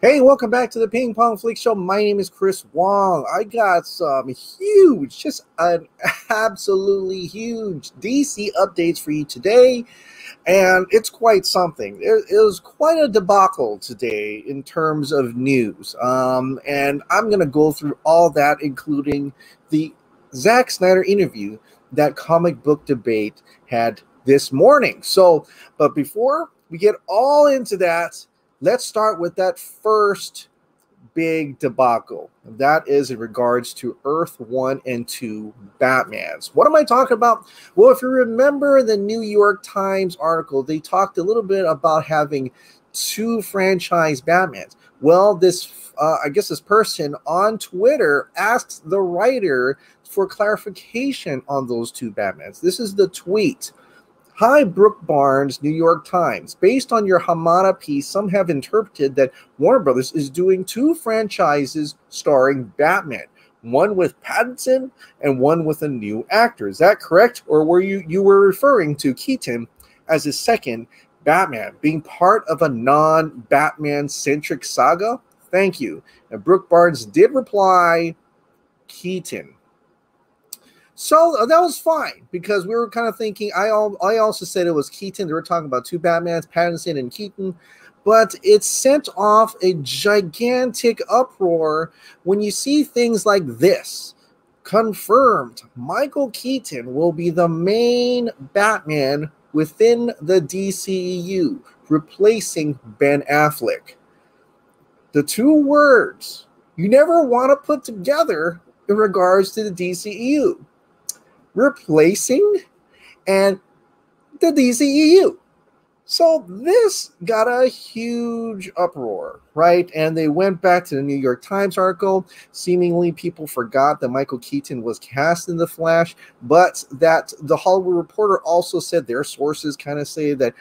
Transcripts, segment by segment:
Hey, welcome back to the Ping Pong Flix Show. My name is Chris Wong. I got some huge, just an absolutely huge DC updates for you today, and it's quite something. It was quite a debacle today in terms of news, and I'm going to go through all that, including the Zack Snyder interview that Comic Book Debate had this morning. But before we get all into that, let's start with that first big debacle. That is in regards to Earth 1 and 2 Batmans. What am I talking about? Well, if you remember the New York Times article, they talked a little bit about having two franchise Batmans. Well, I guess this person on Twitter asked the writer for clarification on those two Batmans. This is the tweet. Hi, Brooke Barnes, New York Times. Based on your Hamada piece, some have interpreted that Warner Brothers is doing two franchises starring Batman, one with Pattinson and one with a new actor. Is that correct? Or were you were referring to Keaton as his second Batman, being part of a non-Batman-centric saga? Thank you. And Brooke Barnes did reply, Keaton. So that was fine because we were kind of thinking, I also said it was Keaton. They were talking about two Batmans, Pattinson and Keaton, but it sent off a gigantic uproar when you see things like this. Confirmed, Michael Keaton will be the main Batman within the DCEU, replacing Ben Affleck. The two words you never want to put together in regards to the DCEU. Replacing and the DCEU. So this got a huge uproar, right? And they went back to the New York Times article. Seemingly people forgot that Michael Keaton was cast in The Flash, but that the Hollywood Reporter also said their sources kind of say that,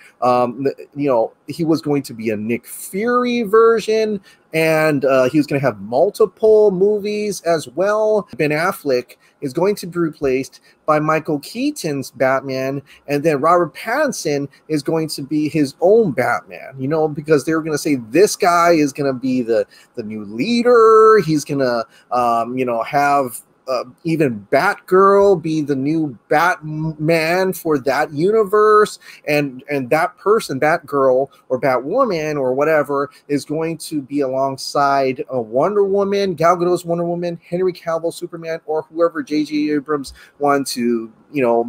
he was going to be a Nick Fury version, and he was going to have multiple movies as well. Ben Affleck is going to be replaced by Michael Keaton's Batman, and then Robert Pattinson is going to be his own Batman, because they were going to say this guy is going to be the new leader. He's going to, have even Batgirl be the new Batman for that universe, and that person, Batgirl or Batwoman or whatever, is going to be alongside a Wonder Woman, Gal Gadot's Wonder Woman, Henry Cavill Superman, or whoever J.J. Abrams wanted to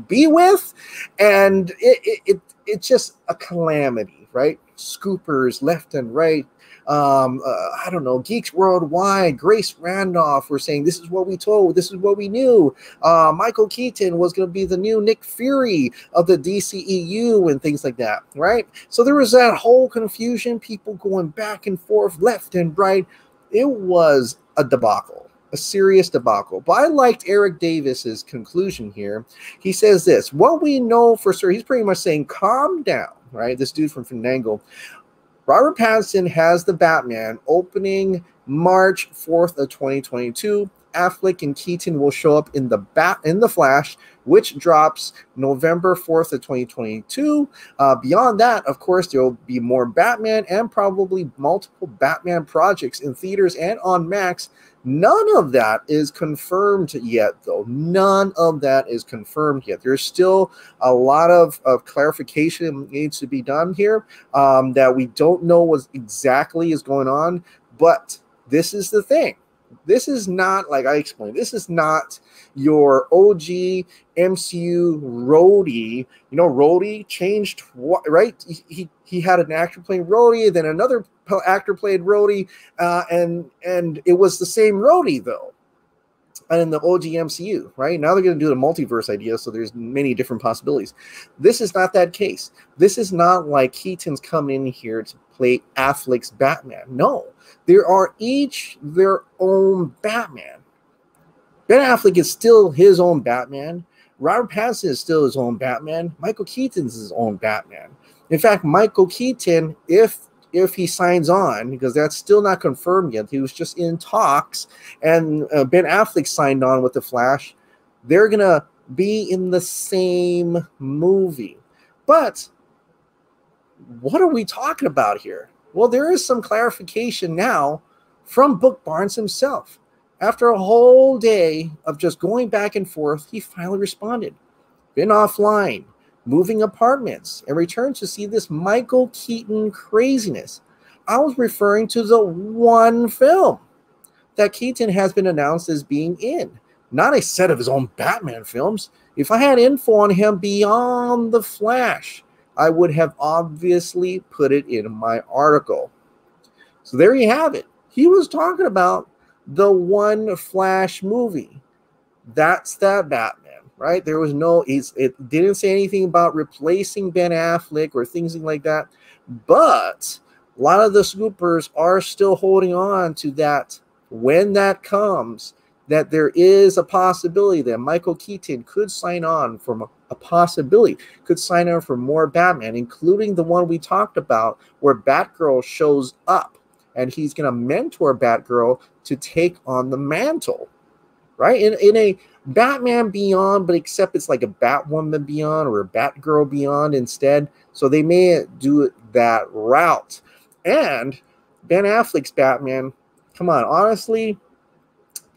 be with, and it's just a calamity, right? Scoopers left and right. I don't know, Geeks Worldwide, Grace Randolph were saying, this is what we told, this is what we knew. Michael Keaton was going to be the new Nick Fury of the DCEU and things like that, right? So there was that whole confusion, people going back and forth, left and right. It was a debacle, a serious debacle. But I liked Eric Davis's conclusion here. He says this, what we know for sure, he's pretty much saying, calm down, right? This dude from Fandango. Robert Pattinson has the Batman opening March 4th of 2022. Affleck and Keaton will show up in the Flash, which drops November 4th of 2022. Beyond that, of course, there will be more Batman and probably multiple Batman projects in theaters and on Max. None of that is confirmed yet, though. None of that is confirmed yet. There's still a lot of clarification that needs to be done here, that we don't know what exactly is going on. But this is the thing. This is not, like I explained, this is not your OG MCU Rhodey. Rhodey changed, right? He had an actor playing Rhodey, then another actor played Rhodey, and it was the same Rhodey, though. And in the OG MCU, right? Now they're going to do the multiverse idea, so there's many different possibilities. This is not that case. This is not like Keaton's coming in here to play Affleck's Batman. No, there are each their own Batman. Ben Affleck is still his own Batman. Robert Pattinson is still his own Batman. Michael Keaton's his own Batman. In fact, Michael Keaton, if he signs on, because that's still not confirmed yet, he was just in talks, and Ben Affleck signed on with The Flash, they're going to be in the same movie. But what are we talking about here? Well, there is some clarification now from Book Barnes himself. After a whole day of just going back and forth, he finally responded. Been offline, moving apartments, and returned to see this Michael Keaton craziness. I was referring to the one film that Keaton has been announced as being in, not a set of his own Batman films. If I had info on him beyond The Flash, I would have obviously put it in my article. So there you have it. He was talking about the one Flash movie. That's that Batman, right? There was no, it didn't say anything about replacing Ben Affleck or things like that. But a lot of the scoopers are still holding on to that when that comes, that there is a possibility that Michael Keaton could sign on from a possibility, could sign on for more Batman, including the one we talked about where Batgirl shows up and he's going to mentor Batgirl to take on the mantle, right? In a Batman Beyond, but except it's like a Batwoman Beyond or a Batgirl Beyond instead. So they may do it that route. And Ben Affleck's Batman, come on, honestly,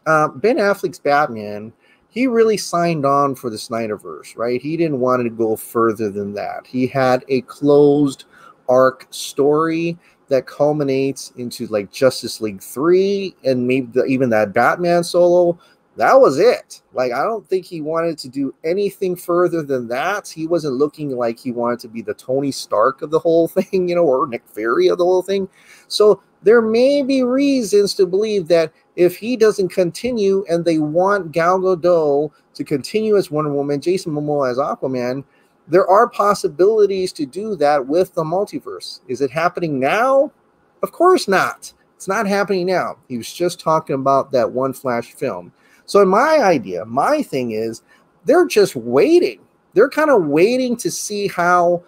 Ben Affleck's Batman, he really signed on for the Snyderverse, right? He didn't want to go further than that. He had a closed arc story that culminates into like Justice League 3 and maybe even that Batman solo. That was it. Like, I don't think he wanted to do anything further than that. He wasn't looking like he wanted to be the Tony Stark of the whole thing, you know, or Nick Fury of the whole thing. So there may be reasons to believe that if he doesn't continue and they want Gal Gadot to continue as Wonder Woman, Jason Momoa as Aquaman, there are possibilities to do that with the multiverse. Is it happening now? Of course not. It's not happening now. He was just talking about that one Flash film. So in my idea, my thing is they're just waiting. They're kind of waiting to see how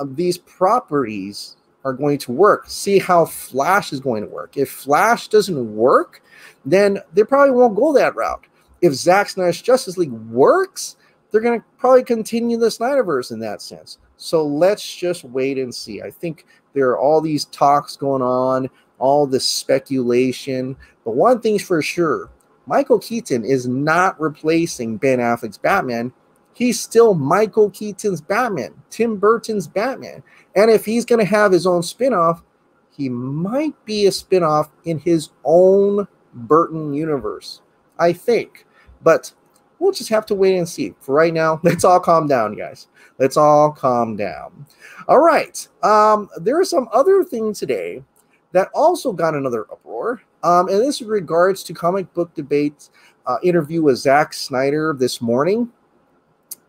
these properties are going to work, see how Flash is going to work. If Flash doesn't work, then they probably won't go that route. If Zack Snyder's Justice League works, they're going to probably continue the Snyderverse in that sense. So let's just wait and see. I think there are all these talks going on, all this speculation. But one thing's for sure, Michael Keaton is not replacing Ben Affleck's Batman. He's still Michael Keaton's Batman, Tim Burton's Batman. And if he's going to have his own spinoff, he might be a spinoff in his own Burton universe, I think. But we'll just have to wait and see. For right now, let's all calm down, guys. Let's all calm down. All right. There are some other things today that also got another uproar. And this in regards to comic book debates interview with Zack Snyder this morning.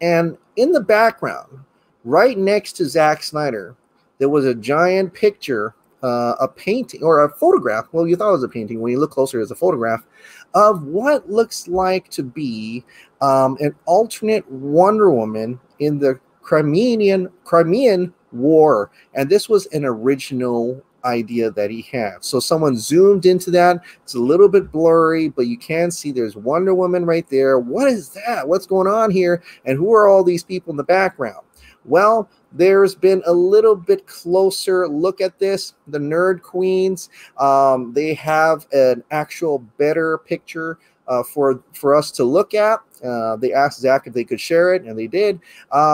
And in the background, right next to Zack Snyder, there was a giant picture, a painting or a photograph. Well, you thought it was a painting. When you look closer, it's a photograph of what looks like to be an alternate Wonder Woman in the Crimean War. And this was an original idea that he had. So someone zoomed into that. It's a little bit blurry, but you can see there's Wonder Woman right there. What is that? What's going on here? And who are all these people in the background? Well, there's been a little bit closer look at this. The Nerd Queens, they have an actual better picture for us to look at. They asked Zack if they could share it, and they did.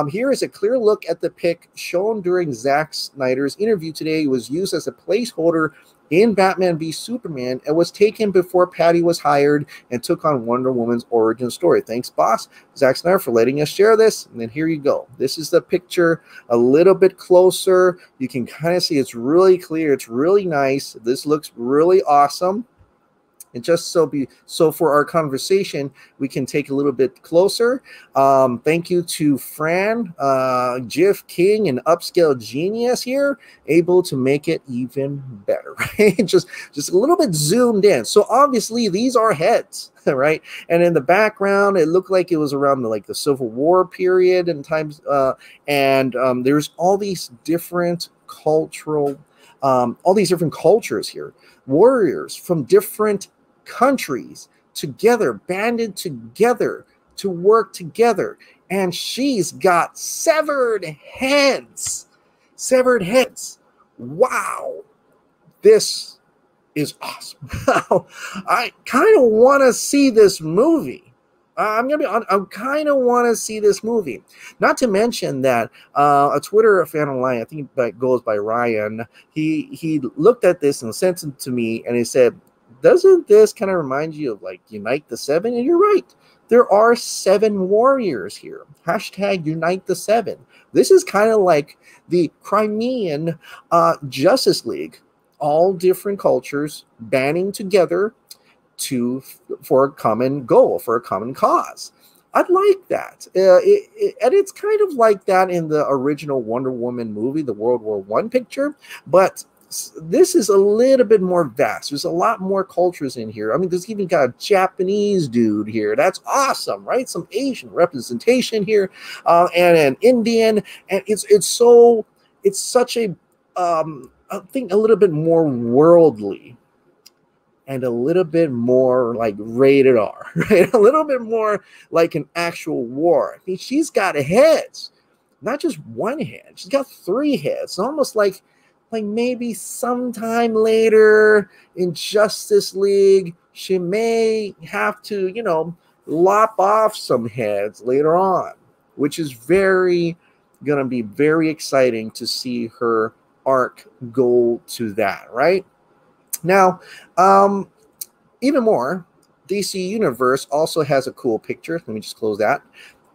Here is a clear look at the pic shown during Zack Snyder's interview today. It was used as a placeholder in Batman v Superman and was taken before Patty was hired and took on Wonder Woman's origin story. Thanks, boss, Zack Snyder, for letting us share this. And then here you go. This is the picture a little bit closer. You can kind of see it's really clear. It's really nice. This looks really awesome. And just so for our conversation, we can take a little bit closer. Thank you to Fran, Jiff King, and Upscale Genius here, able to make it even better, right? just a little bit zoomed in. So obviously these are heads, right? And in the background, it looked like it was around the Civil War period and times. There's all these different cultures here, warriors from different countries together, banded together to work together. And she's got severed heads. Wow. This is awesome. I kind of want to see this movie. I'm gonna be on. I kind of want to see this movie. Not to mention that a Twitter fan online, I think that goes by Ryan. He looked at this and sent it to me, and he said, "Doesn't this kind of remind you of like Unite the Seven?" And you're right. There are 7 warriors here. Hashtag Unite the Seven. This is kind of like the Crimean Justice League. All different cultures banding together for a common goal, for a common cause. I'd like that. And it's kind of like that in the original Wonder Woman movie, the World War I picture, but this is a little bit more vast. There's a lot more cultures in here. I mean, there's even got a Japanese dude here. That's awesome, right? Some Asian representation here, and an Indian, and it's such a I think a little bit more worldly and a little bit more like rated R, right? A little bit more like an actual war. I mean, she's got heads, not just one head. She's got 3 heads, almost like maybe sometime later in Justice League, she may have to, lop off some heads later on, which is going to be very exciting to see her arc go to that, right? Now, even more, DC Universe also has a cool picture. Let me just close that.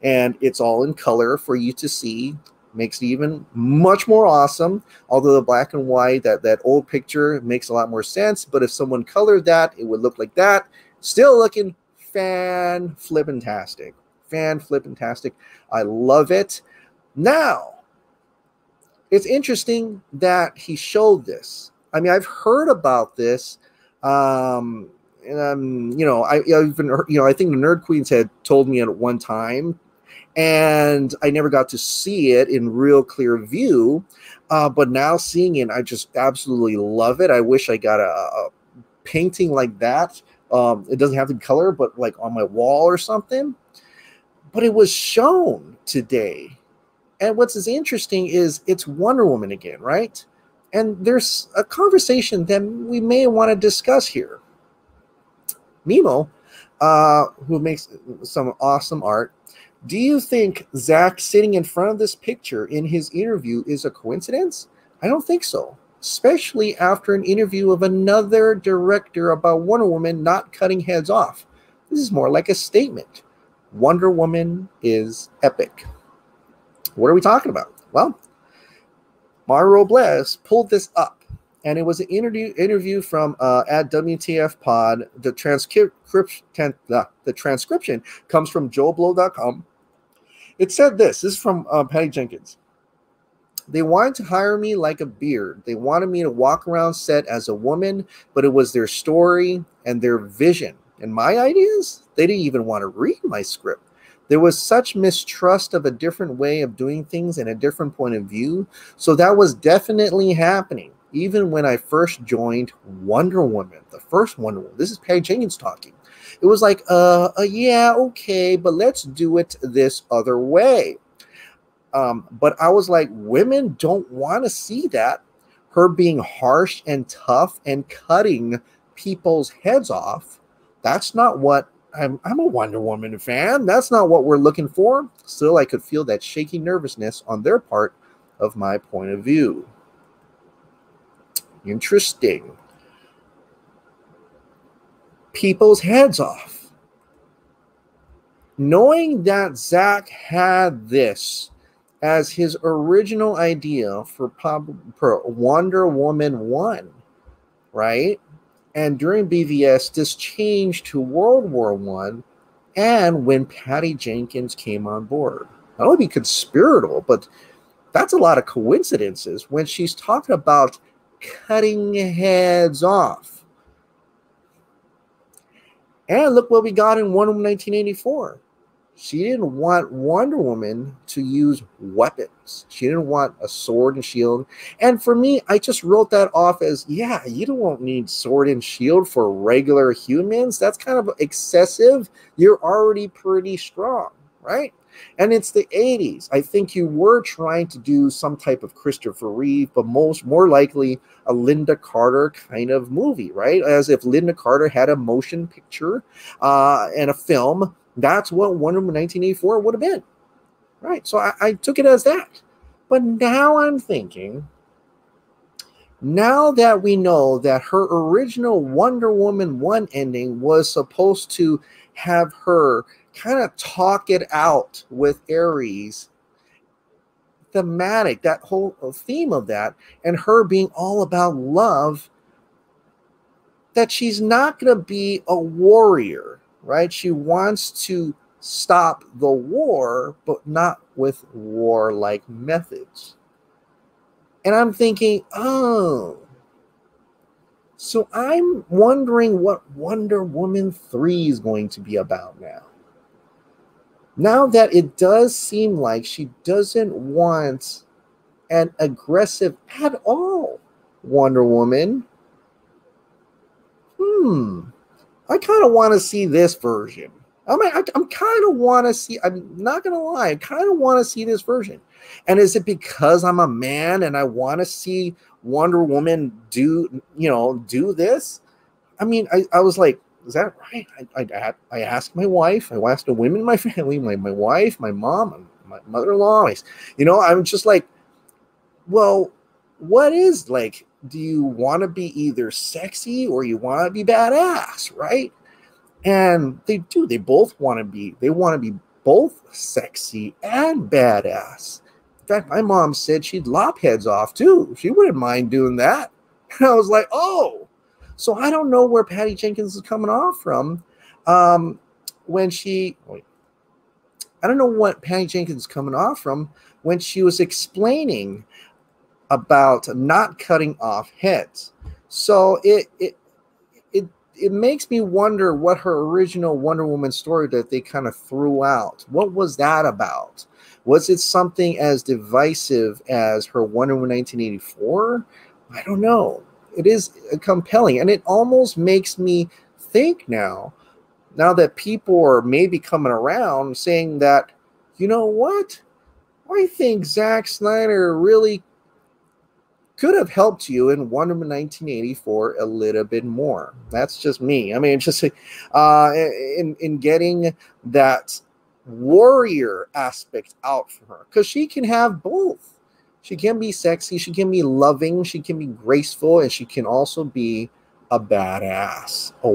And it's all in color for you to see. Makes it even much more awesome. Although the black and white, that old picture makes a lot more sense. But if someone colored that, it would look like that. Still looking fan-flippantastic. Fan-flippantastic. I love it. Now, it's interesting that he showed this. I mean, I've heard about this, and I even heard, I think the Nerd Queens had told me at one time, and I never got to see it in real clear view. But now seeing it, I just absolutely love it. I wish I got a painting like that. It doesn't have to be color, but like on my wall or something. But it was shown today. And what's as interesting is it's Wonder Woman again, right? And there's a conversation that we may want to discuss here. Mimo, who makes some awesome art, do you think Zack sitting in front of this picture in his interview is a coincidence? I don't think so, especially after an interview of another director about Wonder Woman not cutting heads off. This is more like a statement. Wonder Woman is epic. What are we talking about? Well, Mara Robles pulled this up, and it was an interview from at WTF Pod. The transcription comes from joelblow.com. It said this is from Patty Jenkins. They wanted to hire me like a beard. They wanted me to walk around set as a woman, but it was their story and their vision. And my ideas? They didn't even want to read my script. There was such mistrust of a different way of doing things and a different point of view. So that was definitely happening. Even when I first joined Wonder Woman, the first Wonder Woman. This is Patty Jenkins talking. It was like, yeah, okay, but let's do it this other way. But I was like, women don't want to see that. Her being harsh and tough and cutting people's heads off. That's not what I'm a Wonder Woman fan. That's not what we're looking for. Still, I could feel that shaky nervousness on their part of my point of view. Interesting. People's heads off. Knowing that Zack had this as his original idea for Wonder Woman 1, right? And during BVS, this changed to World War I, and when Patty Jenkins came on board. I don't want to be conspiratorial, but that's a lot of coincidences when she's talking about cutting heads off. And look what we got in Wonder Woman 1984. She didn't want Wonder Woman to use weapons. She didn't want a sword and shield. And for me, I just wrote that off as, yeah, you don't need sword and shield for regular humans. That's kind of excessive. You're already pretty strong, right? And it's the 80s. I think you were trying to do some type of Christopher Reeve, but more likely a Linda Carter kind of movie, right? As if Linda Carter had a motion picture and a film. That's what Wonder Woman 1984 would have been, right? So I took it as that. But now I'm thinking, now that we know that her original Wonder Woman 1 ending was supposed to have her kind of talk it out with Ares, thematic, that whole theme of that, and her being all about love, that she's not going to be a warrior, right? She wants to stop the war, but not with warlike methods. And I'm thinking, oh, so I'm wondering what Wonder Woman 3 is going to be about now. Now that it does seem like she doesn't want an aggressive at all Wonder Woman. I kind of want to see this version. I'm kind of want to see, I'm not going to lie, I kind of want to see this version. And is it because I'm a man and I want to see Wonder Woman do this? I mean, I was like, is that right? I asked my wife, I asked the women in my family, my wife, my mom, my mother-in-law, I'm just like, well, what is, like, do you want to be either sexy or you want to be badass, right? And they both want to be, both sexy and badass. In fact, my mom said she'd lop heads off too. She wouldn't mind doing that. And I was like, oh, so I don't know where Patty Jenkins is coming off from when she, I don't know what Patty Jenkins is coming off from when she was explaining about not cutting off heads. So it makes me wonder what her original Wonder Woman story that they kind of threw out. What was that about? Was it something as divisive as her Wonder Woman 1984? I don't know. It is compelling, and it almost makes me think now that people are maybe coming around saying that, you know what? I think Zack Snyder really could have helped you in Wonder Woman 1984 a little bit more. That's just me. I mean, just in getting that warrior aspect out for her, because she can have both. She can be sexy, she can be loving, she can be graceful, and she can also be a badass, a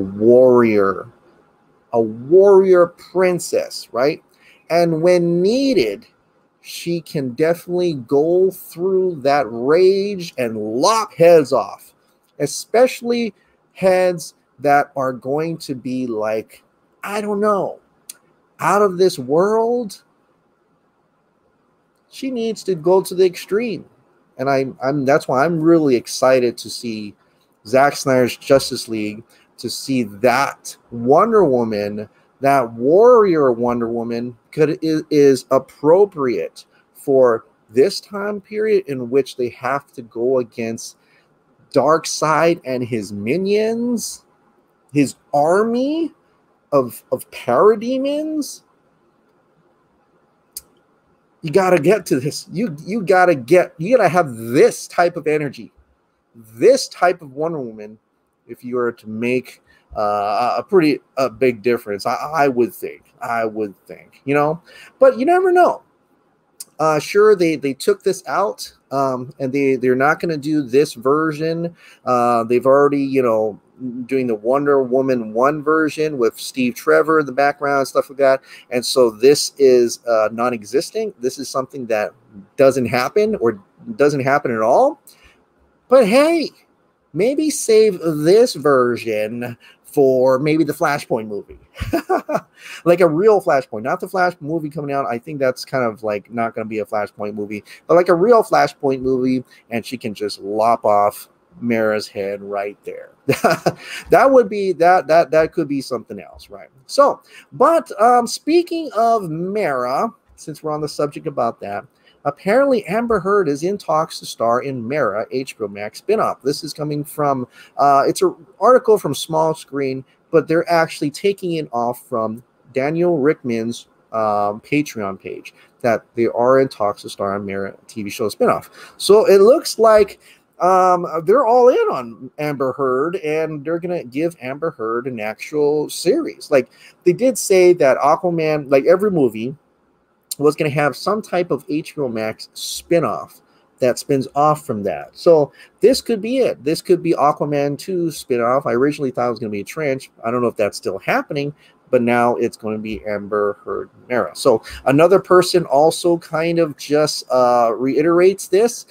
warrior princess, right? And when needed, she can definitely go through that rage and lop heads off, especially heads that are going to be like, I don't know, out of this world. She needs to go to the extreme. And I'm that's why I'm really excited to see Zack Snyder's Justice League, to see that Wonder Woman, that warrior Wonder Woman is appropriate for this time period in which they have to go against Darkseid and his minions, his army of parademons. You got to get to this. You got to have this type of energy, this type of Wonder Woman, if you were to make a big difference. I would think, but you never know. Sure, they took this out, and they're not going to do this version. They've already, doing the Wonder Woman 1 version with Steve Trevor in the background and stuff like that. And so this is non-existent. This is something that doesn't happen or doesn't happen at all. But hey, maybe save this version for maybe the Flashpoint movie. Like a real Flashpoint, not the Flash movie coming out. I think that's kind of like not going to be a Flashpoint movie, but like a real Flashpoint movie, and she can just lop off Mera's head right there. That would be that could be something else, right? So, but speaking of Mera, since we're on the subject about that, apparently Amber Heard is in talks to star in Mera HBO Max spinoff. This is coming from it's an article from Small Screen, but they're actually taking it off from Daniel Rickman's Patreon page that they are in talks to star on Mera TV show spinoff. So it looks like they're all in on Amber Heard, and they're gonna give Amber Heard an actual series. Like they did say that Aquaman, like every movie, was gonna have some type of HBO Max spinoff that spins off from that. So this could be it. This could be Aquaman 2 spinoff. I originally thought it was gonna be a Trench. I don't know if that's still happening, but now it's going to be Amber Heard Mera. So another person also kind of just reiterates this.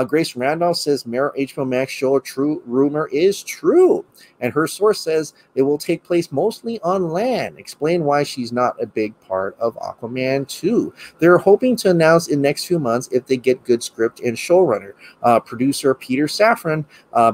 Grace Randolph says Mera HBO Max show, a true rumor is true. And her source says it will take place mostly on land. Explain why she's not a big part of Aquaman 2. They're hoping to announce in next few months if they get good script and showrunner. Producer Peter Safran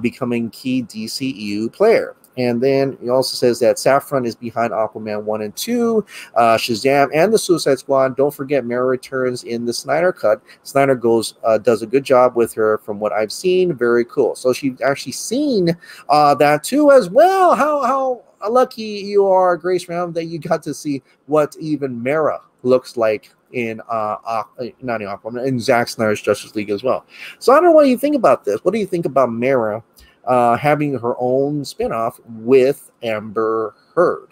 becoming key DCEU player. And then he also says that Safran is behind Aquaman 1 and 2, Shazam, and the Suicide Squad. Don't forget, Mera returns in the Snyder Cut. Snyder does a good job with her from what I've seen. Very cool. So she's actually seen that too as well. How lucky you are, Grace Ram, that you got to see what even Mera looks like in not in Aquaman, in Zack Snyder's Justice League as well. So I don't know what you think about this. What do you think about Mera having her own spinoff with Amber Heard?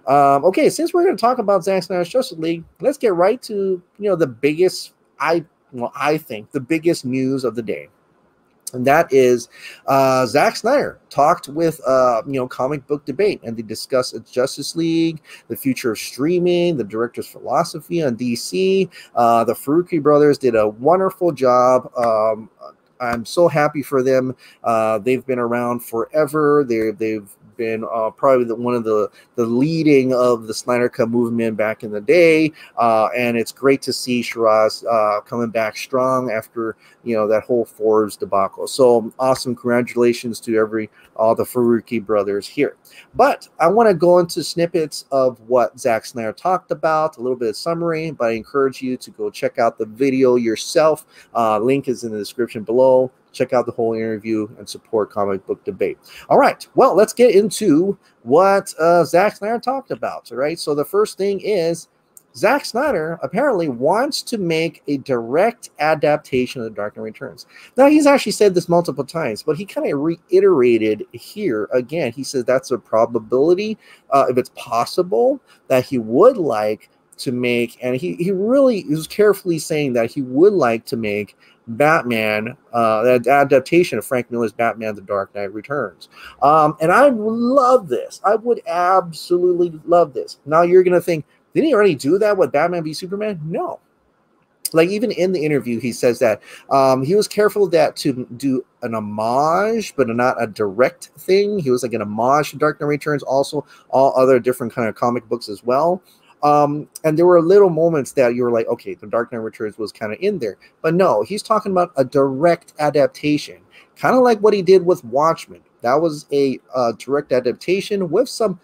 Okay, since we're going to talk about Zack Snyder's Justice League, let's get right to the biggest, I think the biggest news of the day, and that is Zack Snyder talked with Comic Book Debate, and they discussed Justice League, the future of streaming, the director's philosophy on DC. The Faruqi brothers did a wonderful job. I'm so happy for them. They've been around forever. They've been probably one of the leading of the Snyder Cut movement back in the day, and it's great to see Shiraz coming back strong after that whole Forbes debacle. So awesome! Congratulations to all the Faruqi brothers here. But I want to go into snippets of what Zack Snyder talked about, a little bit of summary. But I encourage you to go check out the video yourself. Link is in the description below. Check out the whole interview and support Comic Book Debate. All right, well, let's get into what Zack Snyder talked about. All right, so the first thing is Zack Snyder apparently wants to make a direct adaptation of The Dark Knight Returns. Now, he's actually said this multiple times, but he kind of reiterated here again. He says that's a probability, if it's possible, that he would like to make, and he really is carefully saying that he would like to make Batman, the adaptation of Frank Miller's Batman: The Dark Knight Returns. And I love this. I would absolutely love this. Now you're going to think, didn't he already do that with Batman v Superman? No. Like even in the interview, he says that he was careful that to do an homage, but not a direct thing. He was like an homage to Dark Knight Returns, also all other different kind of comic books as well. And there were little moments that you were like, okay, The Dark Knight Returns was kind of in there. But no, he's talking about a direct adaptation, kind of like what he did with Watchmen. That was a direct adaptation with some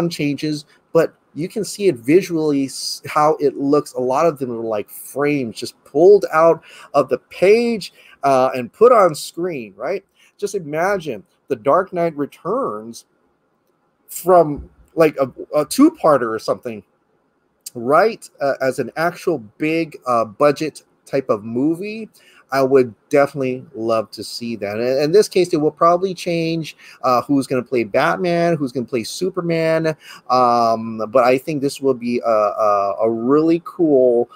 changes, but you can see it visually, how it looks. A lot of them are like frames just pulled out of the page and put on screen, right? Just imagine The Dark Knight Returns from like a two-parter or something, right? As an actual big budget type of movie. I would definitely love to see that. And in this case, it will probably change who's going to play Batman, who's going to play Superman. But I think this will be a really cool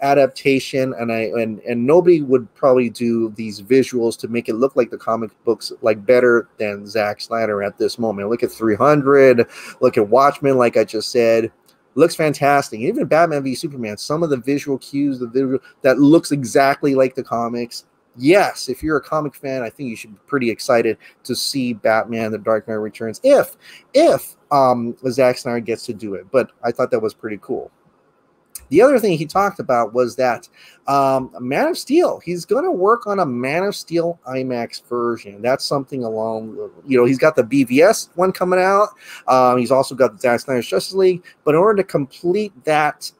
adaptation, and nobody would probably do these visuals to make it look like the comic books like better than Zack Snyder at this moment. Look at 300, look at Watchmen, like I just said. Looks fantastic. Even Batman v Superman, some of the visual cues, the visual that looks exactly like the comics. Yes, if you're a comic fan, I think you should be pretty excited to see Batman: The Dark Knight Returns if Zack Snyder gets to do it. But I thought that was pretty cool. The other thing he talked about was that Man of Steel, he's going to work on a Man of Steel IMAX version. That's something along, he's got the BVS one coming out. He's also got the Zack Snyder's Justice League. But in order to complete that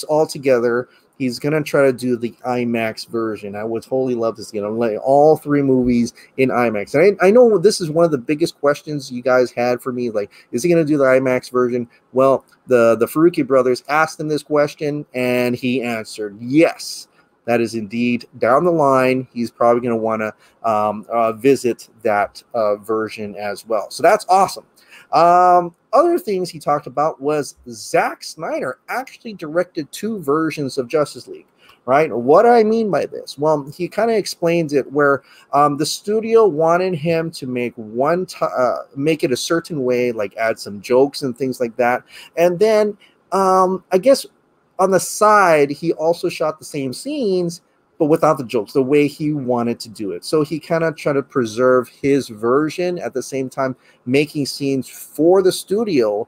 all together. He's going to try to do the IMAX version. I would totally love to see it. I'm like all 3 movies in IMAX. And I know this is one of the biggest questions you guys had for me. Like, is he going to do the IMAX version? Well, the Faruqi brothers asked him this question, and he answered yes. That is indeed down the line. He's probably going to want to visit that version as well. So that's awesome. Other things he talked about was Zack Snyder actually directed 2 versions of Justice League, right? What do I mean by this? Well, he kind of explains it where the studio wanted him to make make it a certain way, like add some jokes and things like that. And then I guess on the side, he also shot the same scenes, but without the jokes, the way he wanted to do it. So he kind of tried to preserve his version at the same time, making scenes for the studio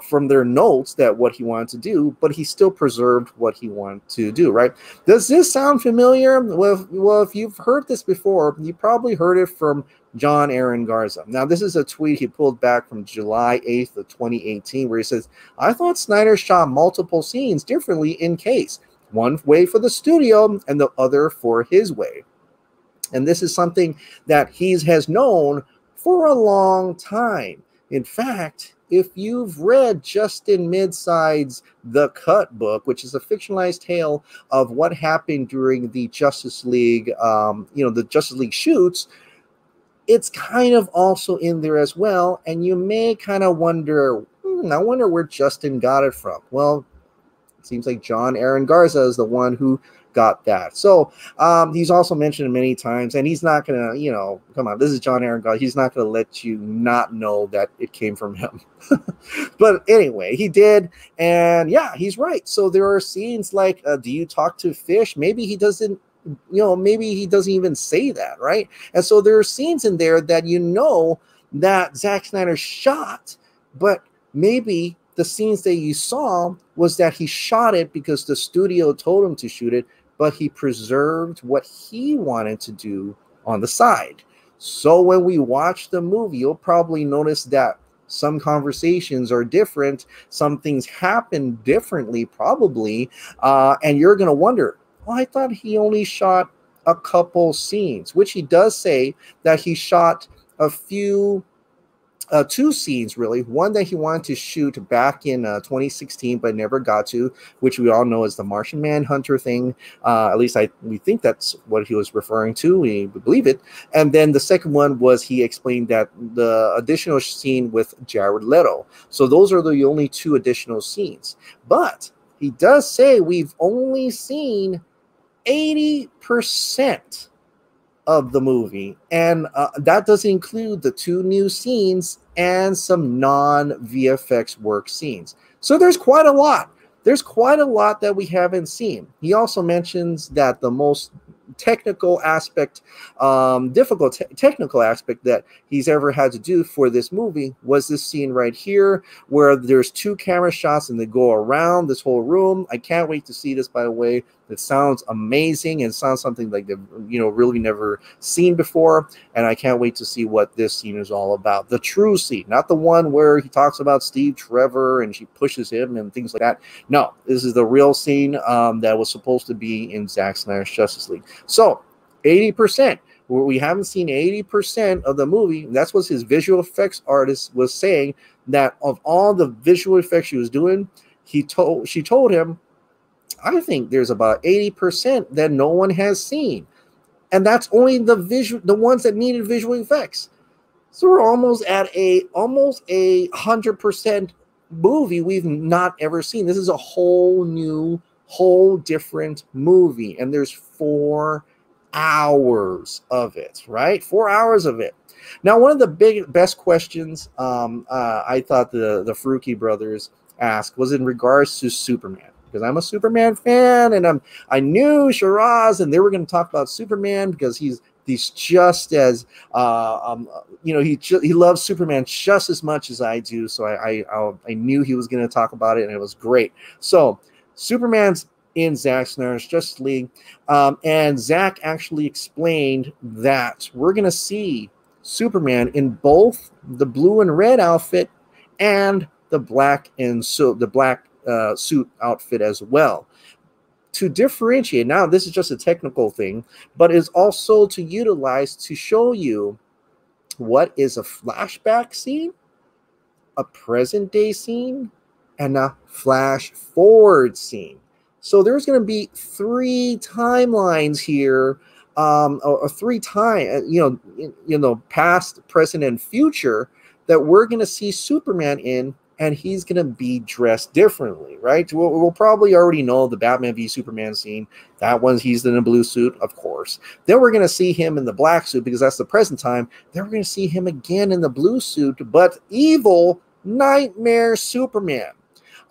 from their notes that what he wanted to do, but he still preserved what he wanted to do, right? Does this sound familiar? Well, if you've heard this before, you probably heard it from John Aaron Garza. Now, this is a tweet he pulled back from July 8th of 2018, where he says, I thought Snyder shot multiple scenes differently in case. One way for the studio and the other for his way. And this is something that he has known for a long time. In fact, if you've read Justin Midside's The Cut book, which is a fictionalized tale of what happened during the Justice League, the Justice League shoots, it's kind of also in there as well. And you may kind of wonder, I wonder where Justin got it from. Well, it seems like John Aaron Garza is the one who got that. So he's also mentioned it many times, and he's not going to, come on, this is John Aaron Garza. He's not going to let you not know that it came from him. But anyway, he did. And yeah, he's right. So there are scenes like, do you talk to fish? Maybe he doesn't, maybe he doesn't even say that, right? And so there are scenes in there that that Zack Snyder shot, but maybe the scenes that you saw was that he shot it because the studio told him to shoot it, but he preserved what he wanted to do on the side. So when we watch the movie, you'll probably notice that some conversations are different, some things happen differently probably, and you're going to wonder, well, I thought he only shot a couple scenes, which he does say that he shot a few 2 scenes, really. One that he wanted to shoot back in 2016 but never got to, which we all know is the Martian Manhunter thing. At least we think that's what he was referring to. We believe it. And then the second one was he explained that the additional scene with Jared Leto. So those are the only 2 additional scenes. But he does say we've only seen 80% of the movie, and that does include the 2 new scenes and some non-VFX work scenes. So there's quite a lot. There's quite a lot that we haven't seen. He also mentions that the most technical aspect, difficult technical aspect that he's ever had to do for this movie was this scene right here, where there's 2 camera shots and they go around this whole room. I can't wait to see this, by the way. It sounds amazing and sounds something like they've really never seen before, and I can't wait to see what this scene is all about. The true scene, not the one where he talks about Steve Trevor and she pushes him and things like that. No, this is the real scene that was supposed to be in Zack Snyder's Justice League. So 80%. We haven't seen 80% of the movie. That's what his visual effects artist was saying, that of all the visual effects she was doing, she told him, I think there's about 80% that no one has seen. And that's only the ones that needed visual effects. So we're almost at a 100% movie we've not ever seen. This is a whole different movie. And there's 4 hours of it, right? 4 hours of it. Now, one of the best questions I thought the Faruqi brothers asked was in regards to Superman. Because I'm a Superman fan, and I knew Shiraz, and they were going to talk about Superman because he's just as he loves Superman just as much as I do. So I knew he was going to talk about it, and it was great. So Superman's in Zack Snyder's Justice League, and Zack actually explained that we're going to see Superman in both the blue and red outfit and the black suit outfit as well. To differentiate, now this is just a technical thing, but is also to utilize to show you what is a flashback scene, a present day scene, and a flash forward scene. So there's going to be 3 timelines here, or 3 time, past, present, and future that we're going to see Superman in, and he's going to be dressed differently, right? We'll probably already know the Batman v Superman scene. That one, he's in a blue suit, of course. Then we're going to see him in the black suit because that's the present time. Then we're going to see him again in the blue suit, but evil Nightmare Superman.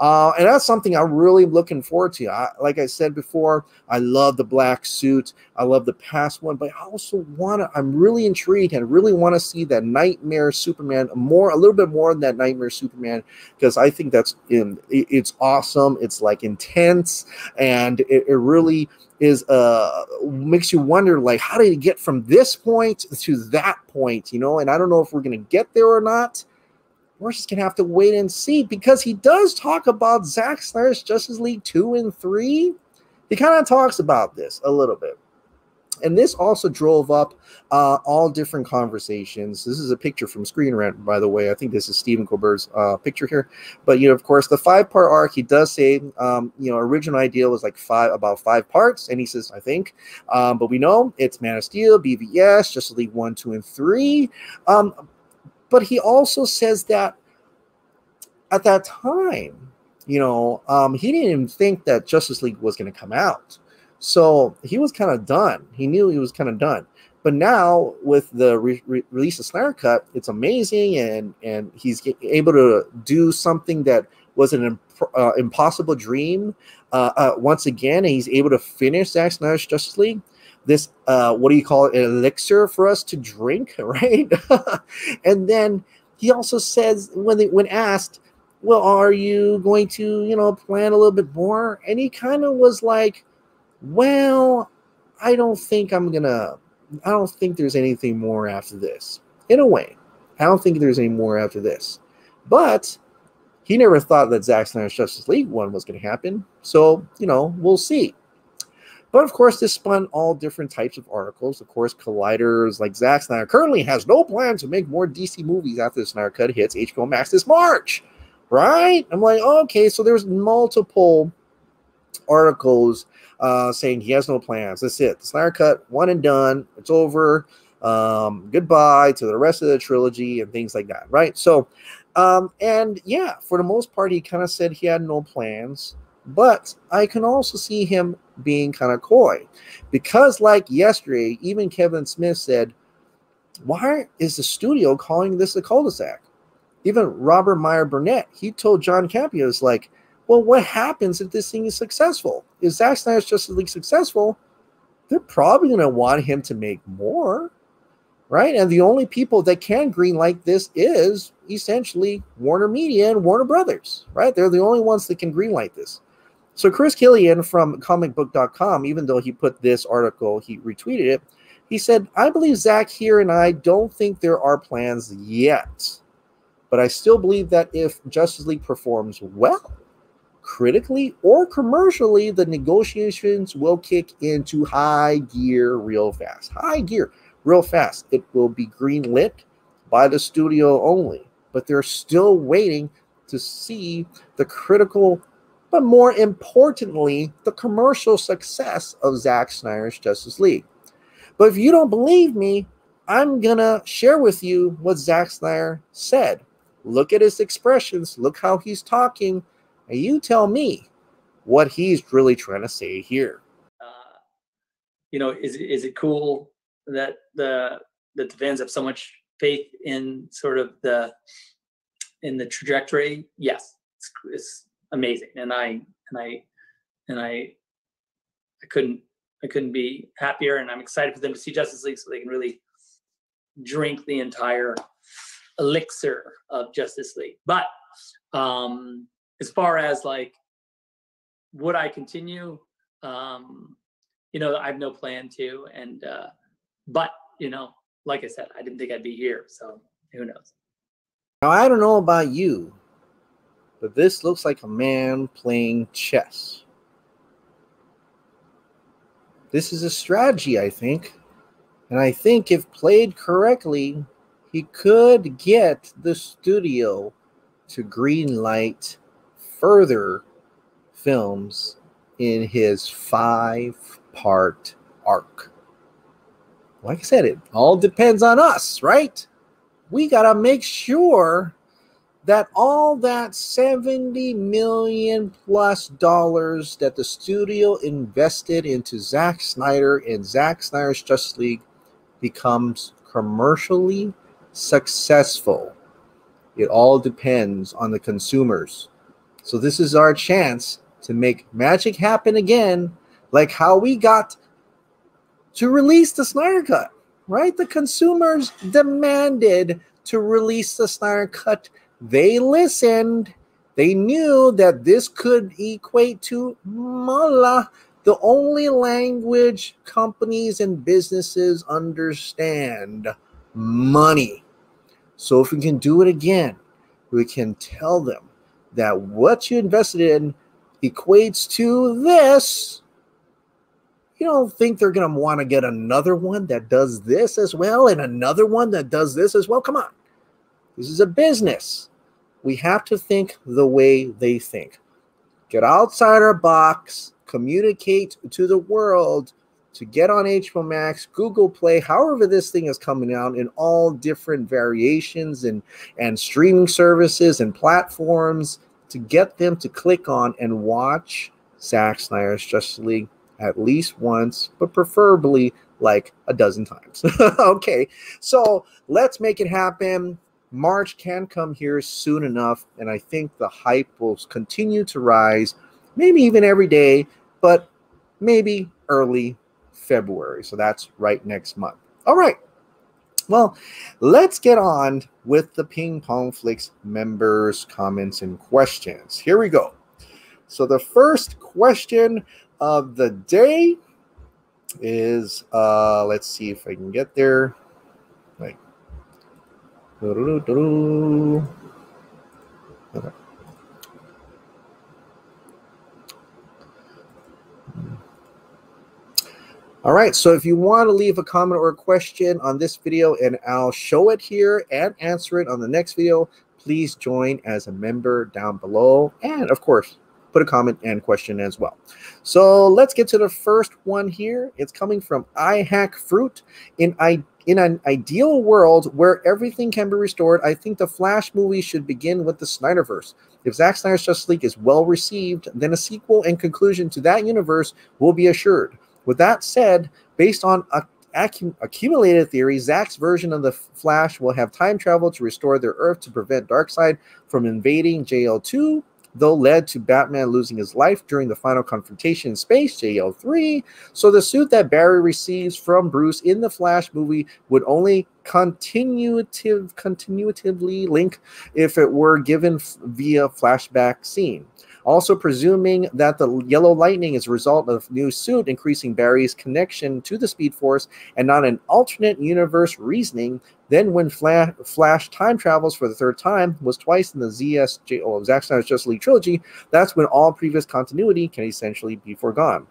And that's something I'm really looking forward to. Like I said before, I love the black suit. I love the past one, but I also I'm really intrigued and really want to see that Nightmare Superman a little bit more than that Nightmare Superman, because I think it's awesome. It's like intense, and it really is makes you wonder, like, how did he get from this point to that point, and I don't know if we're going to get there or not. We're just going to have to wait and see, because he does talk about Zack Snyder's Justice League 2 and 3. He kind of talks about this a little bit. And this also drove up all different conversations. This is a picture from Screen Rant, by the way. I think this is Stephen Colbert's picture here. But, of course, the 5-part arc, he does say, original idea was like about 5 parts. And he says, I think. But we know it's Man of Steel, BVS, Justice League 1, 2, and 3. But he also says that at that time, he didn't even think that Justice League was going to come out. So he was kind of done. He knew he was kind of done. But now with the release of Snyder Cut, it's amazing, and he's able to do something that was an impossible dream once again, and he's able to finish Zack Snyder's Justice League. This, what do you call it, an elixir for us to drink, right? And then he also says, when asked, well, are you going to, plan a little bit more? And he kind of was like, well, I don't think there's anything more after this. In a way, I don't think there's any more after this. But he never thought that Zack Snyder's Justice League 1 was going to happen. So, we'll see. But of course, this spun all different types of articles. Of course, colliders like Zack Snyder currently has no plan to make more DC movies after the Snyder Cut hits HBO Max this March, right? I'm like, okay, so there's multiple articles saying he has no plans. That's it. The Snyder Cut, one and done. It's over. Goodbye to the rest of the trilogy and things like that, right? So, and yeah, for the most part, he kind of said he had no plans. But I can also see him being kind of coy, because like yesterday, even Kevin Smith said, why is the studio calling this a cul-de-sac? Even Robert Meyer Burnett, he told John Campos, like, well, what happens if this thing is successful? If Zack Snyder's Justice League successful, they're probably going to want him to make more, right? And the only people that can greenlight this is essentially Warner Media and Warner Brothers, right? They're the only ones that can greenlight this. So Chris Killian from comicbook.com, even though he put this article, he retweeted it, he said, I believe Zack here and I don't think there are plans yet. But I still believe that if Justice League performs well, critically or commercially, the negotiations will kick into high gear real fast. High gear real fast. It will be greenlit by the studio only. But they're still waiting to see the critical, but more importantly, the commercial success of Zack Snyder's Justice League. But if you don't believe me, I'm going to share with you what Zack Snyder said. Look at his expressions. Look how he's talking. And you tell me what he's really trying to say here. Is it cool that the fans have so much faith in sort of the trajectory? Yes, it's amazing, and I couldn't be happier, and I'm excited for them to see Justice League so they can really drink the entire elixir of Justice League. But as far as like, would I continue? I have no plan to, and but like I said, I didn't think I'd be here, so who knows? Now, I don't know about you, but this looks like a man playing chess. This is a strategy, I think. And I think if played correctly, he could get the studio to greenlight further films in his 5-part arc. Like I said, it all depends on us, right? We got to make sure that all that $70 million plus that the studio invested into Zack Snyder and Zack Snyder's Justice League becomes commercially successful. It all depends on the consumers. So this is our chance to make magic happen again, like how we got to release the Snyder Cut, right? The consumers demanded to release the Snyder Cut. They listened. They knew that this could equate to mala, the only language companies and businesses understand: money. So if we can do it again, we can tell them that what you invested in equates to this. You don't think they're going to want to get another one that does this as well and another one that does this as well? Come on. This is a business. We have to think the way they think. Get outside our box, communicate to the world, to get on HBO Max, Google Play, however this thing is coming out in all different variations and streaming services and platforms, to get them to click on and watch Zack Snyder's Justice League at least once, but preferably like a dozen times. Okay, so let's make it happen. March can come here soon enough, and I think the hype will continue to rise, maybe even every day, but maybe early February. So that's right next month. All right. Well, let's get on with the Ping Pong Flix members' comments and questions. Here we go. So the first question of the day is, let's see if I can get there. Like, okay. All right, so if you want to leave a comment or a question on this video and I'll show it here and answer it on the next video, please join as a member down below. And of course, put a comment and question as well. So let's get to the first one here. It's coming from iHackFruit. In an ideal world where everything can be restored, I think the Flash movie should begin with the Snyderverse. If Zack Snyder's Justice League is well received, then a sequel and conclusion to that universe will be assured. With that said, based on accumulated theory, Zack's version of the Flash will have time travel to restore their Earth to prevent Darkseid from invading JL2, though led to Batman losing his life during the final confrontation in space, JL3. So the suit that Barry receives from Bruce in the Flash movie would only continuatively link if it were given via flashback scene. Also, presuming that the yellow lightning is a result of new suit, increasing Barry's connection to the Speed Force and not an alternate universe reasoning, then when Flash time travels for the third time, was twice in the Zack Snyder's Justice League trilogy, that's when all previous continuity can essentially be foregone.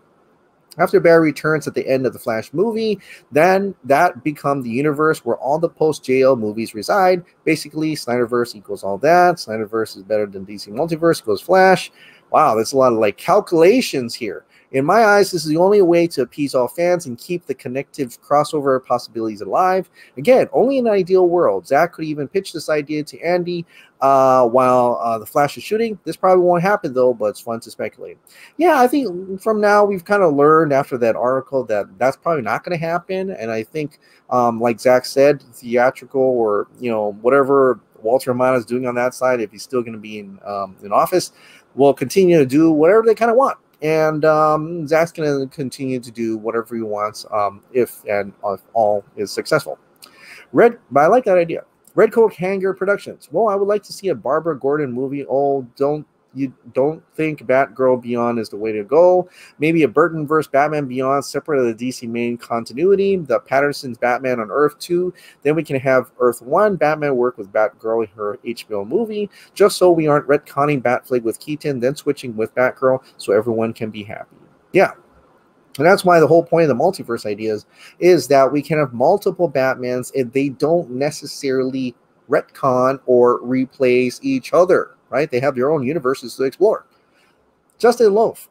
After Barry returns at the end of the Flash movie, then that becomes the universe where all the post-JL movies reside. Basically, Snyderverse equals all that. Snyderverse is better than DC Multiverse equals Flash. Wow, that's a lot of calculations here. In my eyes, this is the only way to appease all fans and keep the connective crossover possibilities alive. Again, only in an ideal world. Zack could even pitch this idea to Andy while the Flash is shooting. This probably won't happen, though, but it's fun to speculate. Yeah, I think from now we've kind of learned after that article that that's probably not going to happen. And I think, like Zack said, theatrical or, whatever Walter Hamada is doing on that side, if he's still going to be in office, will continue to do whatever they kind of want. And Zack's going to continue to do whatever he wants if all is successful. But I like that idea. Red Coat Hanger Productions. Well, I would like to see a Barbara Gordon movie. Oh, don't You don't think Batgirl Beyond is the way to go? Maybe a Burton versus Batman Beyond separate of the DC main continuity, the Patterson's Batman on Earth 2. Then we can have Earth 1, Batman work with Batgirl in her HBO movie, just so we aren't retconning Batfleck with Keaton, then switching with Batgirl so everyone can be happy. Yeah. And that's why the whole point of the multiverse ideas is that we can have multiple Batmans and they don't necessarily retcon or replace each other, right? They have their own universes to explore. Justin Loaf.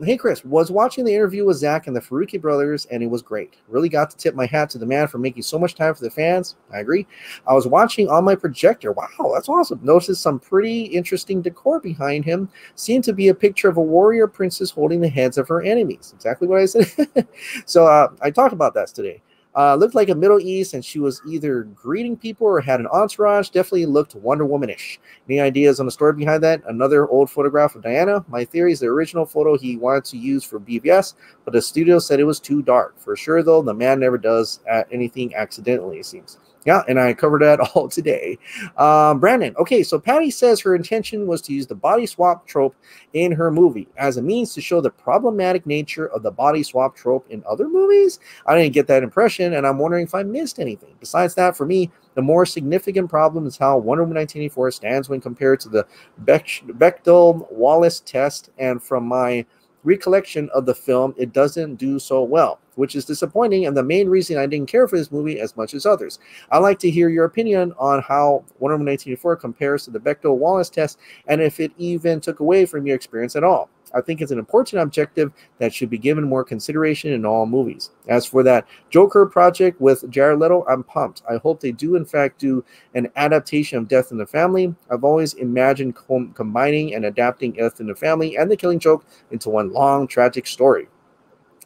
Hey, Chris, was watching the interview with Zack and the Faruqi brothers, and it was great. Really got to tip my hat to the man for making so much time for the fans. I agree. I was watching on my projector. Wow, that's awesome. Noticed some pretty interesting decor behind him. Seemed to be a picture of a warrior princess holding the heads of her enemies. Exactly what I said. So I talked about that today. Looked like a Middle East, and she was either greeting people or had an entourage. Definitely looked Wonder Woman-ish. Any ideas on the story behind that? Another old photograph of Diana. My theory is the original photo he wanted to use for BVS, but the studio said it was too dark. For sure, though, the man never does anything accidentally, it seems. Yeah, and I covered that all today. Brandon, okay, so Patty says her intention was to use the body swap trope in her movie as a means to show the problematic nature of the body swap trope in other movies. I didn't get that impression, and I'm wondering if I missed anything. Besides that, for me, the more significant problem is how Wonder Woman 1984 stands when compared to the Bechdel-Wallace test, and from my recollection of the film, it doesn't do so well, which is disappointing and the main reason I didn't care for this movie as much as others. I'd like to hear your opinion on how Wonder Woman 1984 compares to the Bechdel-Wallace test and if it even took away from your experience at all. I think it's an important objective that should be given more consideration in all movies. As for that Joker project with Jared Leto, I'm pumped. I hope they do in fact do an adaptation of Death in the Family. I've always imagined combining and adapting Death in the Family and The Killing Joke into one long tragic story,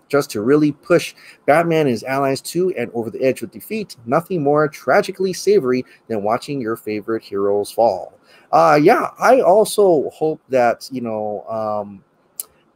just to really push Batman and his allies to and over the edge with defeat. Nothing more tragically savory than watching your favorite heroes fall. Yeah, I also hope that,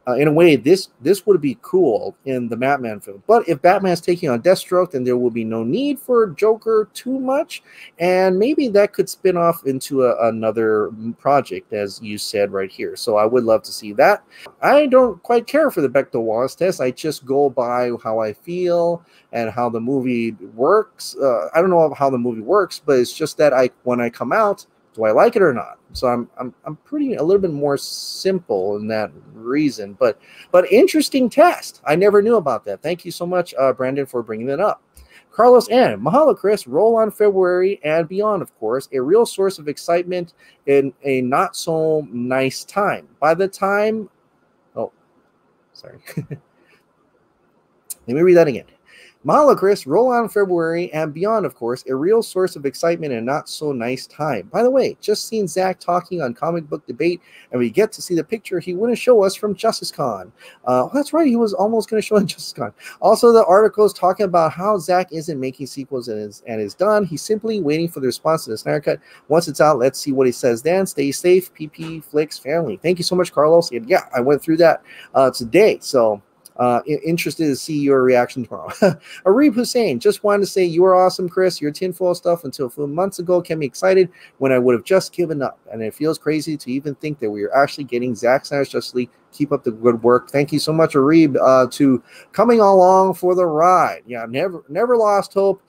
in a way, this would be cool in the Batman film. But if Batman's taking on Deathstroke, then there will be no need for Joker too much, and maybe that could spin off into another project, as you said right here. So I would love to see that. I don't quite care for the Bechdel-Wallace test. I just go by how I feel and how the movie works. I don't know how the movie works, but it's just that when I come out, do I like it or not? So I'm pretty a little bit more simple in that reason, but interesting test. I never knew about that. Thank you so much, Brandon, for bringing that up. Carlos N. Mahalo, Chris. Roll on February and beyond, of course. A real source of excitement in a not so nice time. By the time, oh, sorry. Let me read that again. Mahalo, Chris. Roll on February and beyond, of course, a real source of excitement and not so nice time. By the way, just seen Zack talking on Comic Book Debate, and we get to see the picture he wouldn't show us from Justice Con. That's right, he was almost going to show in Justice Con. Also, the articles talking about how Zack isn't making sequels and is done. He's simply waiting for the response to the Snyder Cut. Once it's out, let's see what he says then. Stay safe, PP Flix family. Thank you so much, Carlos. And yeah, I went through that today, so interested to see your reaction tomorrow. Arib Hussein, just wanted to say you are awesome, Chris. Your tinfoil stuff until a few months ago kept me excited when I would have just given up. And it feels crazy to even think that we are actually getting Zack Snyder's Justice League. Keep up the good work. Thank you so much, Arib, to coming along for the ride. Yeah, never lost hope.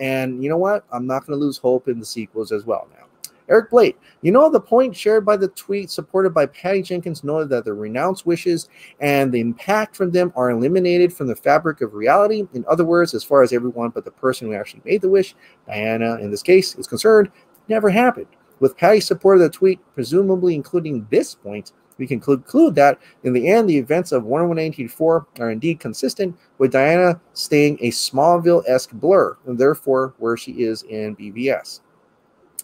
And you know what? I'm not going to lose hope in the sequels as well now. Eric Blade, the point shared by the tweet supported by Patty Jenkins noted that the renounced wishes and the impact from them are eliminated from the fabric of reality. In other words, as far as everyone but the person who actually made the wish, Diana in this case, is concerned, it never happened. With Patty's support of the tweet, presumably including this point, we can conclude that in the end, the events of Wonder Woman 1984 are indeed consistent with Diana staying a Smallville-esque blur, and therefore where she is in BVS.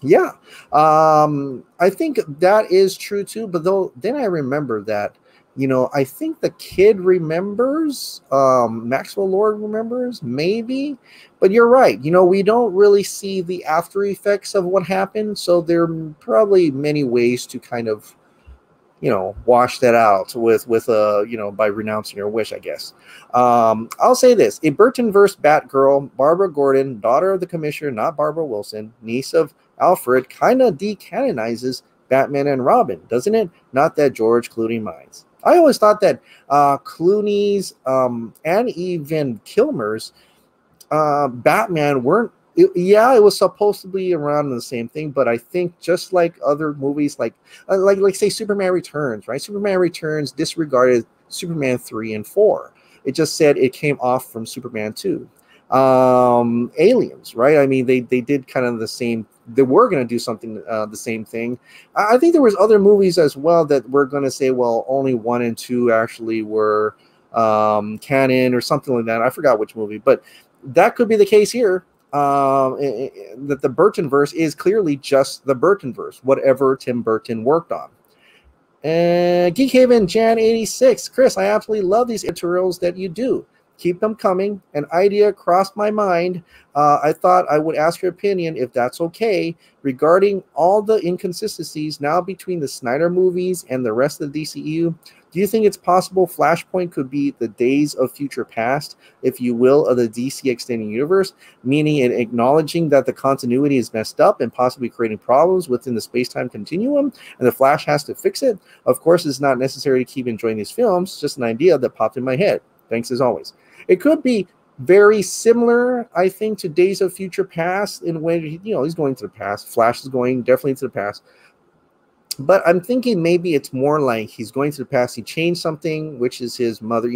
Yeah, I think that is true too. But then I remember that, I think the kid remembers, Maxwell Lord remembers, maybe. But you're right. We don't really see the after effects of what happened. So there are probably many ways to kind of, wash that out with by renouncing your wish, I guess. I'll say this: a Burton-verse Batgirl, Barbara Gordon, daughter of the Commissioner, not Barbara Wilson, niece of Alfred, kind of decanonizes Batman and Robin, doesn't it? Not that George Clooney minds. I always thought that Clooney's and even Kilmer's Batman weren't. Yeah, it was supposed to be around the same thing, but I think just like other movies, like say Superman Returns, right? Superman Returns disregarded Superman 3 and 4. It just said it came off from Superman 2. Aliens, right? I mean, they did kind of the same. They were going to do something the same thing. I think there was other movies as well that were going to say, well, only 1 and 2 actually were canon or something like that. I forgot which movie, but that could be the case here. That the Burtonverse is clearly just the Burtonverse, whatever Tim Burton worked on. And Geek Haven Jan 86, Chris, I absolutely love these editorials that you do. Keep them coming. An idea crossed my mind. I thought I would ask your opinion, if that's okay, regarding all the inconsistencies now between the Snyder movies and the rest of the DCEU. Do you think it's possible Flashpoint could be the Days of Future Past, if you will, of the DC extended universe, meaning in acknowledging that the continuity is messed up and possibly creating problems within the space-time continuum, and the Flash has to fix it? Of course, it's not necessary to keep enjoying these films, just an idea that popped in my head. Thanks as always. It could be very similar, I think, to Days of Future Past in when, he's going to the past. Flash is going definitely to the past. But I'm thinking maybe it's more like he's going to the past. He changed something, which is his mother,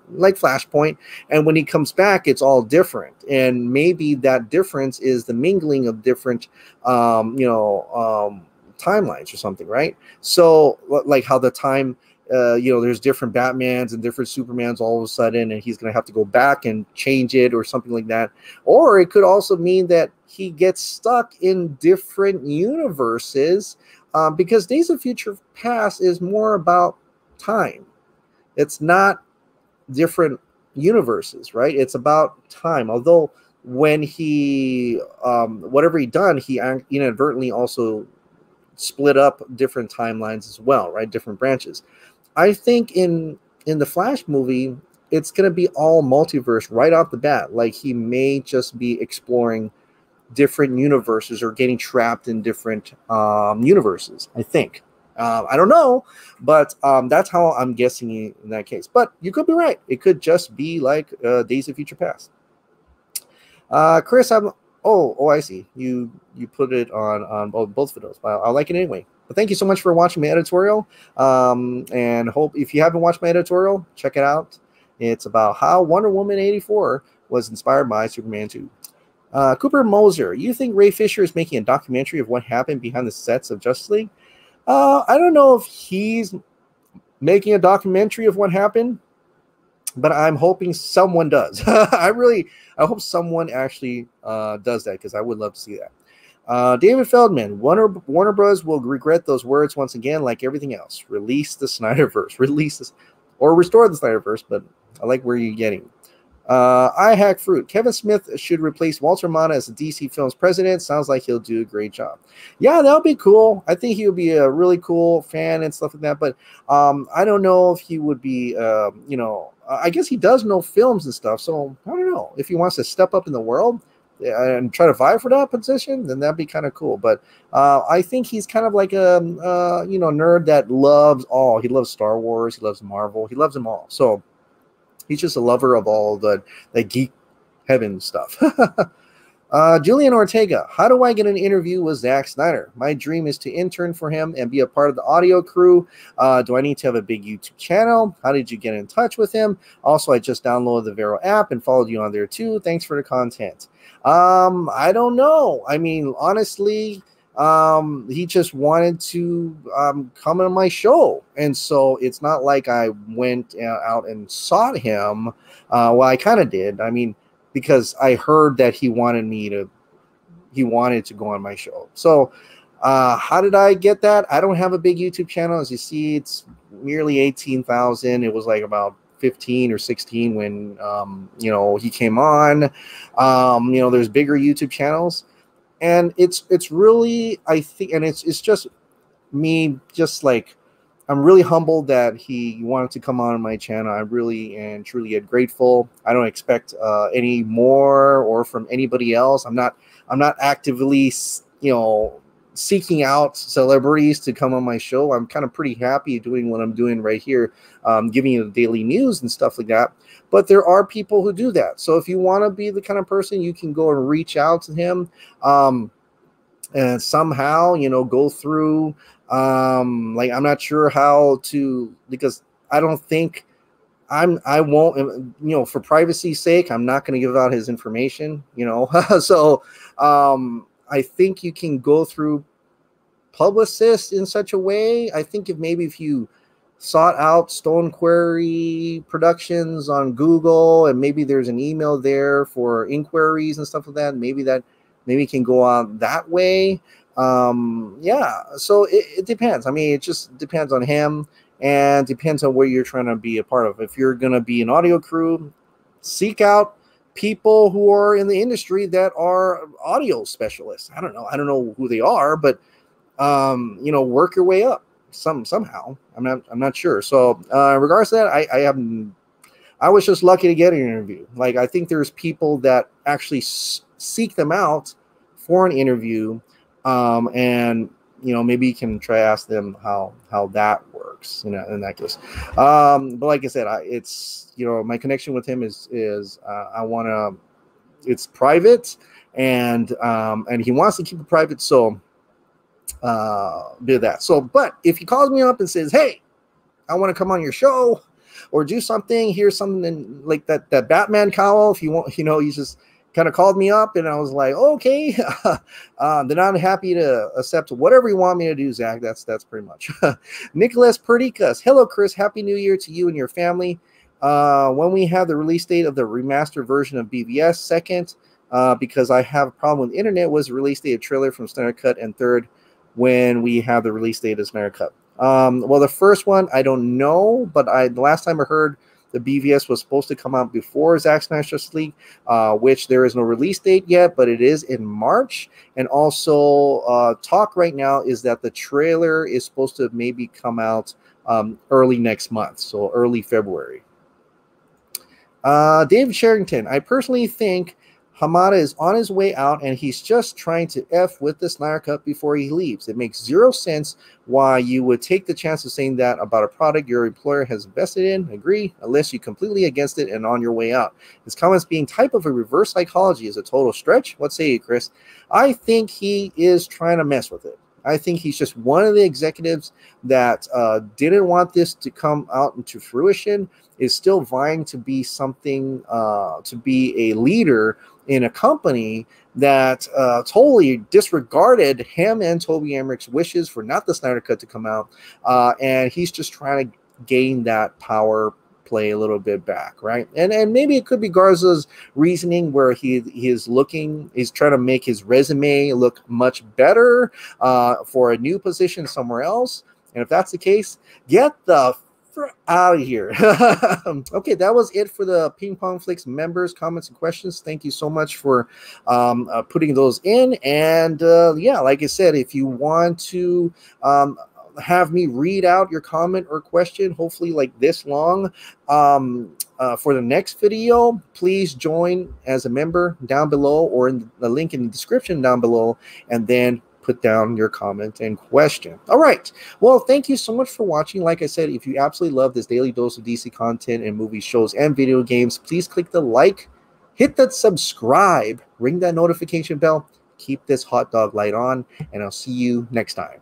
like Flashpoint. And when he comes back, it's all different. And maybe that difference is the mingling of different, timelines or something, right? So like how the time, there's different Batmans and different Supermans all of a sudden, and he's going to have to go back and change it or something like that. Or it could also mean that he gets stuck in different universes. Because Days of Future Past is more about time. It's not different universes, right? It's about time. Although when he, whatever he done, he inadvertently also split up different timelines as well, right? Different branches. I think in the Flash movie, it's going to be all multiverse right off the bat. Like he may just be exploring different universes or getting trapped in different universes, I think. I don't know, but that's how I'm guessing in that case. But you could be right. It could just be like Days of Future Past. Chris, I see. You put it on both of those. I like it anyway. But thank you so much for watching my editorial. And hope if you haven't watched my editorial, check it out. It's about how Wonder Woman 84 was inspired by Superman 2. Cooper Moser, you think Ray Fisher is making a documentary of what happened behind the sets of Justice League? I don't know if he's making a documentary of what happened, but I'm hoping someone does. I hope someone actually does that, because I would love to see that. David Feldman, Warner Bros. Will regret those words once again, like everything else. Release the Snyderverse. Release this, or restore the Snyderverse, but I like where you're getting. I Hack Fruit. Kevin Smith should replace Walter Amada as the DC Films president. Sounds like he'll do a great job. Yeah, that would be cool. I think he would be a really cool fan and stuff like that. But I don't know if he would be, I guess he does know films and stuff. So I don't know. If he wants to step up in the world and try to vie for that position, then that'd be kind of cool. But I think he's kind of like a, nerd that loves all. He loves Star Wars. He loves Marvel. He loves them all. So he's just a lover of all the geek heaven stuff. Julian Ortega, how do I get an interview with Zack Snyder? My dream is to intern for him and be a part of the audio crew. Do I need to have a big YouTube channel? How did you get in touch with him? Also, I just downloaded the Vero app and followed you on there too. Thanks for the content. I don't know. I mean, honestly, he just wanted to come on my show, and so it's not like I went out and sought him. Well, I kind of did. I mean, because I heard that he wanted to go on my show. So how did I get that? I don't have a big YouTube channel. As you see, it's nearly 18,000. It was like about 15 or 16 when he came on. There's bigger YouTube channels. And it's really, I think, and it's just me, just like, I'm really humbled that he wanted to come on my channel. I'm really and truly grateful. I don't expect any more or from anybody else. I'm not actively, seeking out celebrities to come on my show. I'm kind of pretty happy doing what I'm doing right here, giving you the daily news and stuff like that. But there are people who do that. So if you want to be the kind of person, you can go and reach out to him, and somehow, you know, go through, like, I'm not sure how to, because I don't think I won't, you know, for privacy's sake, I'm not going to give out his information, you know. So I think you can go through publicists in such a way. I think if you sought out Stone Quarry Productions on Google, and maybe there's an email there for inquiries and stuff like that, maybe it can go on that way. Yeah, so it depends. I mean, it just depends on him, and depends on what you're trying to be a part of. If you're going to be an audio crew, seek out people who are in the industry that are audio specialists. I don't know who they are, but you know, work your way up somehow. I'm not sure. So in regards to that, I was just lucky to get an interview. Like, I think there's people that actually seek them out for an interview, and you know, maybe you can try to ask them how that works, you know, in that case. But like I said, it's, you know, my connection with him is I want to, it's private, and he wants to keep it private, so do that. So, but if he calls me up and says, hey, I want to come on your show or do something, here's something like that Batman cowl, if you want, you know, you just kind of called me up, and I was like, okay, then I'm happy to accept whatever you want me to do, Zach. That's pretty much. Nicholas Perdikas, hello, Chris. Happy New Year to you and your family. When we have the release date of the remastered version of BVS, second, because I have a problem with the internet, was the release date of trailer from Snyder Cut, and third, when we have the release date of Snyder Cut. Well, the first one, I don't know, but the last time I heard, the BVS was supposed to come out before Zack Snyder's Justice League, which there is no release date yet, but it is in March. And also, talk right now is that the trailer is supposed to maybe come out early next month, so early February. David Sherrington, I personally think Hamada is on his way out, and he's just trying to F with the Snyder Cut before he leaves. It makes zero sense why you would take the chance of saying that about a product your employer has invested in. Agree, unless you're completely against it and on your way out. His comments being type of a reverse psychology is a total stretch. What say you, Chris? I think he is trying to mess with it. I think he's just one of the executives that didn't want this to come out into fruition, is still vying to be something, to be a leader in a company that totally disregarded him and Toby Emmerich's wishes for not the Snyder Cut to come out. And he's just trying to gain that power play a little bit back, right? And maybe it could be Garza's reasoning, where he's trying to make his resume look much better for a new position somewhere else. And if that's the case, get the out of here. Okay, that was it for the Ping Pong Flix members' comments and questions. Thank you so much for putting those in. And yeah, like I said, if you want to have me read out your comment or question, hopefully like this long, for the next video, please join as a member down below, or in the link in the description down below, and then put down your comment and question. All right. Well, thank you so much for watching. Like I said, if you absolutely love this daily dose of DC content and movies, shows, and video games, please click the like, hit that subscribe, ring that notification bell, keep this hot dog light on, and I'll see you next time.